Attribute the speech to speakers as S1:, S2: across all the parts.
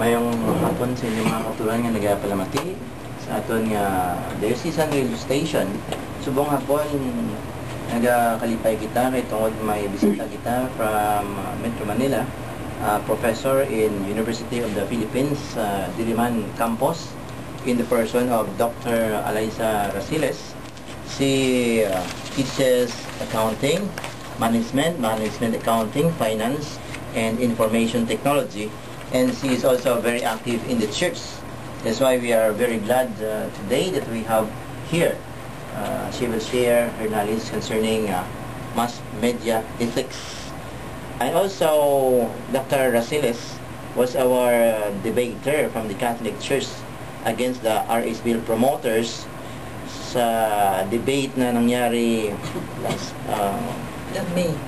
S1: Mayong hapon sa inyong mga katulan nga nagapalamati sa aton nga Diocesan Radio Station. Subong hapon nagakalipay kita kay tungod may bisita kita from Metro Manila, professor in University of the Philippines, Diliman Campus, in the person of Dr. Alyssa Rasiles. She teaches accounting, management, accounting, finance, and information technology. And she is also very active in the church. That's why we are very glad today that we have here. She will share her knowledge concerning mass media ethics. And also, Dr. Rasiles was our debater from the Catholic Church against the RS Bill promoters sa debate na nangyari last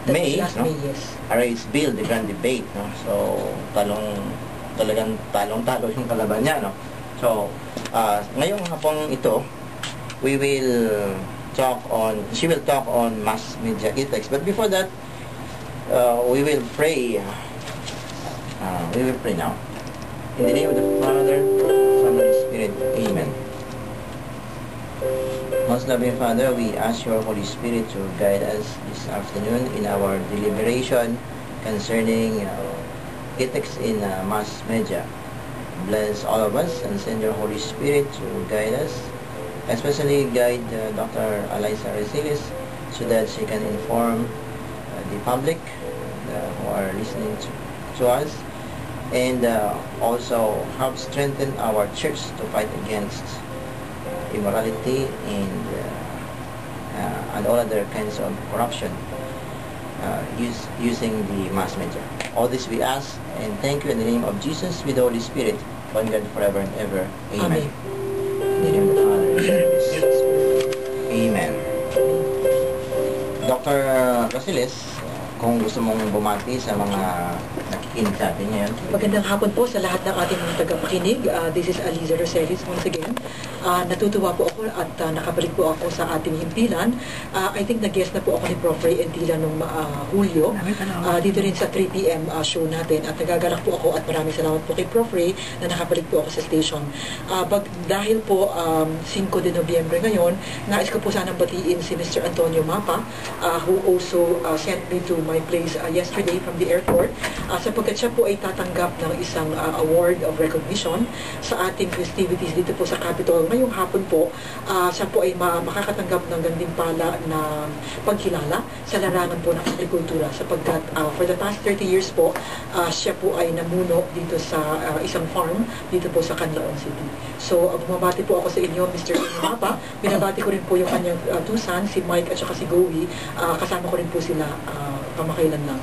S1: May,
S2: last
S1: no?
S2: May, yes.
S1: RS Bill, the grand debate, no? So, talagang talong-talo yung kalaban niya, no? So, ngayong hapong ito, she will talk on mass media ethics. But before that, we will pray. We will pray now. In the name of the Father, Son, and the Spirit. Amen. Most loving Father, we ask your Holy Spirit to guide us this afternoon in our deliberation concerning ethics in mass media. Bless all of us and send your Holy Spirit to guide us, especially guide Dr. Alyssa Rasiles so that she can inform the public who are listening to us, and also help strengthen our church to fight against immorality and all other kinds of corruption using the mass media. All this we ask and thank you in the name of Jesus with the Holy Spirit, one God forever and ever. Amen. In the name of the Father, Son, and the Spirit. Amen. Dr. Rasiles, kung gusto mong bumati sa mga nakikinig sa atin ngayon.
S2: Magandang hapon po sa lahat ng ating mga tagapakinig. This is Alyssa Rasiles once again. Natutuwa po ako at nakabalik po ako sa ating himpilan. I think nag-guest na po ako ni Prof. Ray Entila noong Hulyo. Dito rin sa 3 p.m. Show natin. At nagagalak po ako at maraming salamat po kay Prof. Ray na nakabalik po ako sa station. Dahil po 5 de Nobyembre ngayon, nais ko po sanang batiin si Mr. Antonio Mapa, who also sent me to my place yesterday from the airport, sapagkat siya po ay tatanggap ng isang award of recognition sa ating festivities dito po sa Capitol. Ngayong hapon po, siya po ay makakatanggap ng gantimpala na pagkilala sa larangan po ng agrikultura, sapagkat for the past 30 years po, siya po ay namuno dito sa isang farm dito po sa Canlaon City. So, bumabati po ako sa inyo, Mr. Mapa. Binabati ko rin po yung kanyang tusan, si Mike at saka si Gowie. Kasama ko rin po sila kamakailan lang.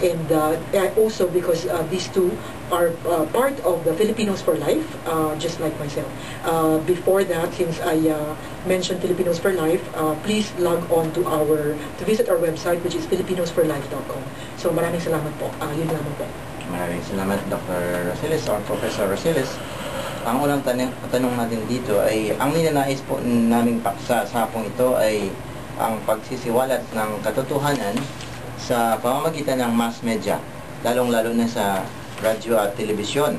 S2: And also because these two are part of the Filipinos for Life, just like myself. Before that, since I mentioned Filipinos for Life, please log on to visit our website, which is filipinosforlife.com. So maraming salamat po. Yun lamang po.
S1: Maraming salamat, Dr. Rasiles or Professor Rasiles. Ang unang tanong natin dito ay, ang ninanais po naming paksa sa hapong ito ay ang pagsisiwalat ng katotohanan sa pamamagitan ng mass media, lalong-lalo na sa radyo at telebisyon.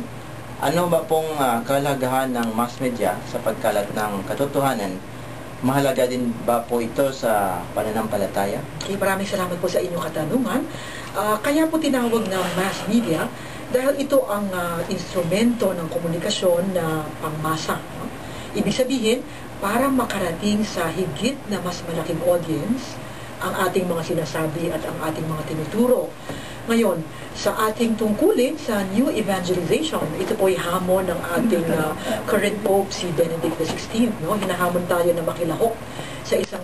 S1: Ano ba pong kahalagahan ng mass media sa pagkalat ng katotohanan? Mahalaga din ba po ito sa pananampalataya?
S2: Okay, maraming salamat po sa inyong katanungan. Kaya po tinawag na mass media dahil ito ang instrumento ng komunikasyon na pangmasa. No? Ibig sabihin, para makarating sa higit na mas malaking audience, ang ating mga sinasabi at ang ating mga tinuturo. Ngayon, sa ating tungkulin sa New Evangelization, ito po ay hamon ng ating current Pope, si Benedict XVI. No? Hinahamon tayo na makilahok sa isang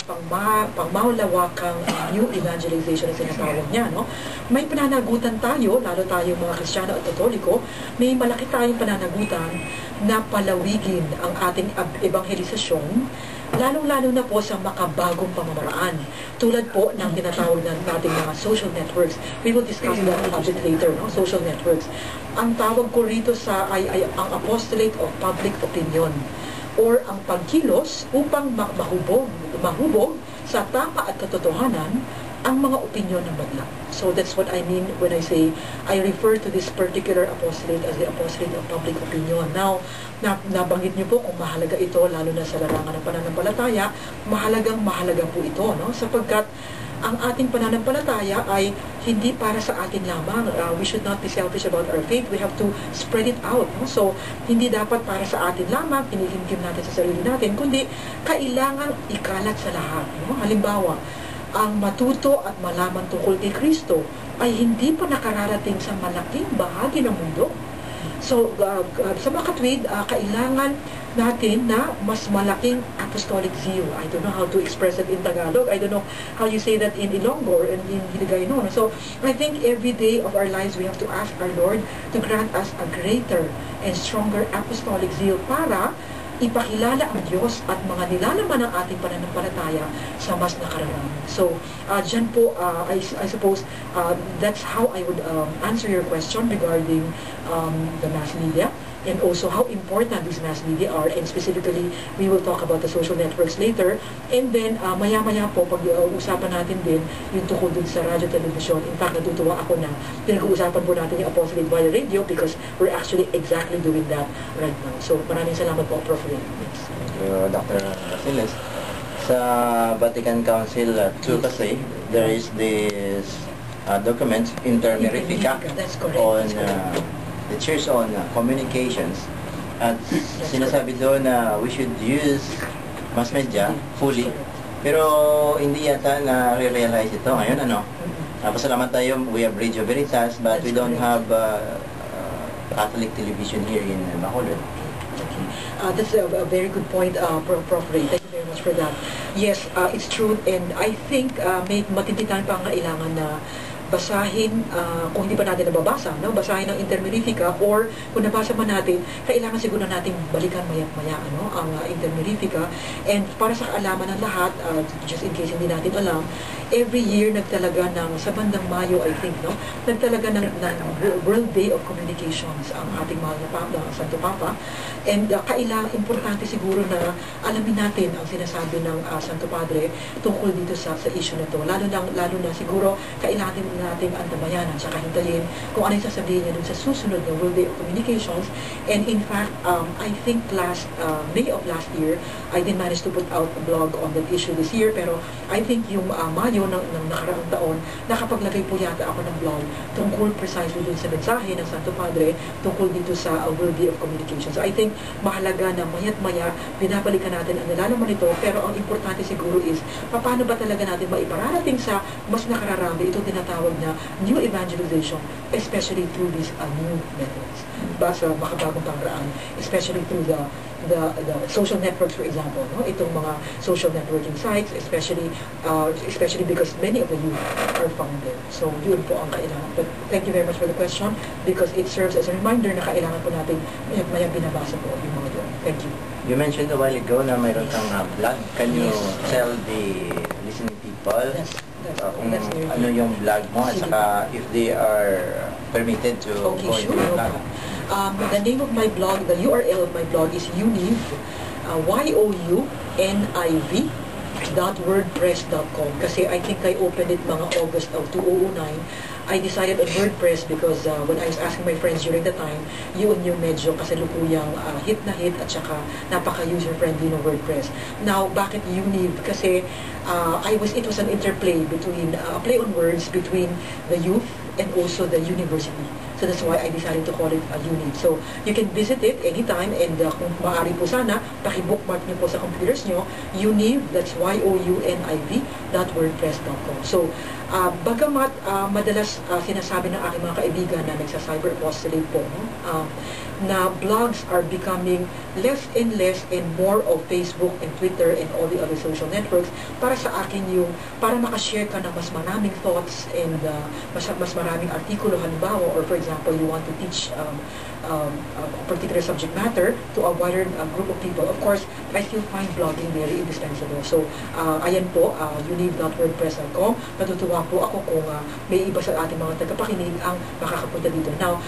S2: pangmalawakang New Evangelization na sinatawag niya. No? May pananagutan tayo, lalo tayong mga Kristiyano at Katoliko, may malaki tayong pananagutan na palawigin ang ating evangelisasyon, lalong-lalo na po sa makabagong pamamaraan. Tulad po ng tinatawag nating mga social networks. We will discuss that a bit later, no? Social networks. Ang tawag ko rito ay ang apostolate of public opinion, or ang pagkilos upang mahubog sa tama at katotohanan ang mga opinyon ng madla. So that's what I mean when I say I refer to this particular apostolate as the apostolate of public opinion. Now, nabanggit niyo po kung mahalaga ito, lalo na sa larangan ng pananampalataya, mahalaga po ito, no? Sapagkat ang ating pananampalataya ay hindi para sa atin lamang. We should not be selfish about our faith. We have to spread it out. No? So, hindi dapat para sa atin lamang, kinihimkim natin sa sarili natin, kundi kailangang ikalat sa lahat. No? Halimbawa, ang matuto at malaman tungkol kay Kristo ay hindi pa nakararating sa malaking bahagi ng mundo. So, sa mga katwid, kailangan natin na mas malaking apostolic zeal. I don't know how to express it in Tagalog. I don't know how you say that in Ilonggo or in Hiligaynon. So, I think every day of our lives, we have to ask our Lord to grant us a greater and stronger apostolic zeal para ipakilala ang Diyos at mga nilalaman ng ating pananampalataya sa mas nakararami. So, dyan po, I suppose, that's how I would answer your question regarding the mass media, and also how important these mass media are, and specifically, we will talk about the social networks later, and then maya-maya po, pag-uusapan natin din yung tukol dun sa radyo, television. In fact, natutuwa ako na pinag-uusapan po natin yung apostolate via radio because we're actually exactly doing that right now. So, maraming salamat po, Prof. Ray.
S1: Dr. Basiles. Sa Vatican Council 2 kasi, there is this document, Inter Mirifica, on the Church on Communications. At sinasabi doon na we should use mass media fully. Pero hindi yata na-realize ito ngayon, ano? Pasalamat tayo, we have Radio Veritas, but we don't have Catholic television here in Bacolod.
S2: That's a very good point, Prof. Ray. Thank you very much for that. Yes, it's true, and I think may matititan pa ang kailangan na basahin, kung hindi pa natin nababasa, no? Basahin ang Inter Mirifica, or kung nabasa man natin, kailangan siguro natin balikan maya-maya ang Inter Mirifica. And para sa kaalaman ng lahat, just in case hindi natin alam, every year nagtalaga ng, sa bandang Mayo, I think, no? Nagtalaga ng World Day of Communications ang ating mahal na Papa, Santo Papa. And kailangan, importante siguro na alamin natin ang sinasabi ng Santo Padre tungkol dito sa issue na to. Lalo na siguro kailangan nating antabayan at saka hintayin kung ano yung sasabihin niya dun sa susunod na World Day of Communications. And in fact, I think May of last year, I didn't manage to put out a blog on that issue this year, pero I think yung Mayo ng nakaraang taon, nakapaglagay po yata ako ng blog tungkol precisely dun sa mensahe ng Santo Padre tungkol dito sa World Day of Communications. So I think mahalaga na maya't maya binabalikan natin ang nilalaman nito, pero ang importante siguro is paano ba talaga natin maipararating sa mas nakararami ito tinatawag na new evangelization, especially through these new methods. Sa makabagong pangaraan, especially through the social networks, for example, no? Itong mga social networking sites, especially because many of the youth are found there. So, yun po ang kailangan. But thank you very much for the question because it serves as a reminder na kailangan po natin mayang binabasa po yung mga doon. Thank you.
S1: You mentioned a while ago na mayroon kang blog. Can you tell the listening people kung ano yung blog mo at saka if they are permitted to go into your blog?
S2: The name of my blog, the URL of my blog is univ, youniv.wordpress.com. Kasi I think I opened it mga August of 2009. I decided on WordPress because when I was asking my friends during the time, yun yung medyo kasalukuyang hit na hit at saka napaka-user-friendly ng WordPress. Now, bakit Univ? Kasi it was an interplay between, play on words between the youth and also the university. So that's why I decided to call it Univ. So you can visit it anytime, and kung maaari po sana, paki-bookmark niyo po sa computers niyo, Univ, that's youniv.wordpress.com. So, bagamat madalas sinasabi ng aking mga kaibigan na nagsa-cyber apostolate po, na blogs are becoming less and less and more of Facebook and Twitter and all the other social networks. Para sa akin yung, para makashare ka ng mas maraming thoughts and mas maraming artikulo, halimbawa, or for example, you want to teach a particular subject matter to a wider group of people. Of course, I still find blogging very indispensable. So, ayan po, univ.wordpress.com. Natutuwa po ako kung may iba sa ating mga tagapakinig ang makakapunta dito. Now,